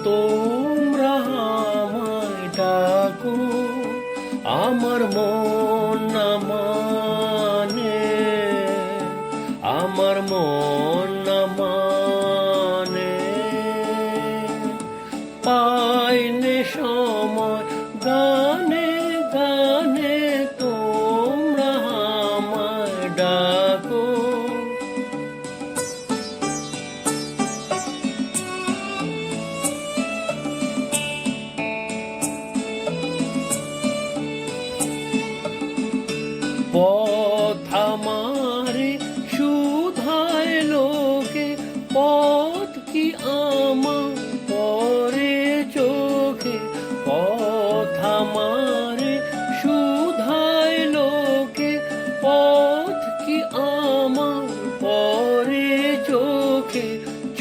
তোমরা আমায় ডাকো, আমার মন না মানে, আমার মন না মানে। পাইনে সময় গানে গানে তোমরা আমায় ডাকো। পথ আমারে শুধায় লোকে, পথ কি আমার পরে চোখে। পথ আমারে শুধায় লোকে, পথ কি আমার পরে চোখে।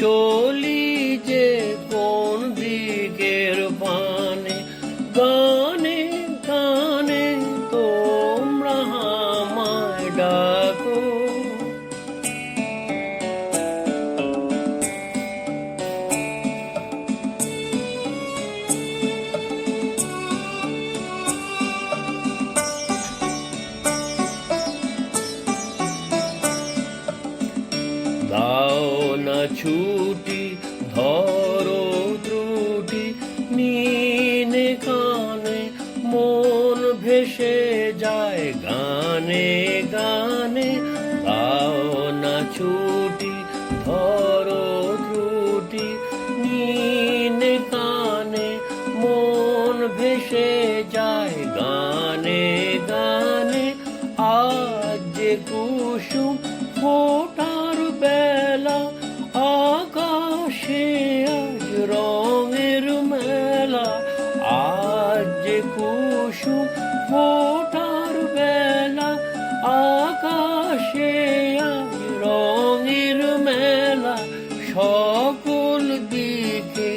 চলি যে কোন দিকের পানে, গানে গানে তোমরা আমায় ডাকো। দাও না ছুটি, ধরো ত্রুটি, মিনে কানে মন ভেসে যায় গানে গানে। দাও না ছুটি, ধরো ত্রুটি, মিনে কানে মন ভেসে যায় গানে গানে। আজ যে কুসুম ফোটার বেলা, আকাশে আজ রঙের মেলা। আজ যে কুসুম ফোটার বেলা, আকাশে আজ রঙের মেলা। সকল দিকে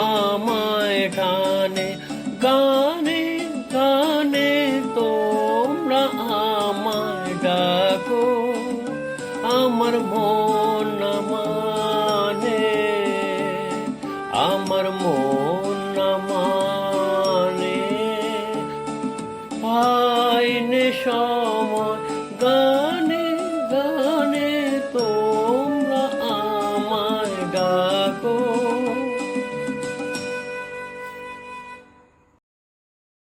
আমায় টানে, গানে গানে তোমরা আমায় ডাকো। আমার মন না মানে, আমার মন না মানে। পাইনে সময়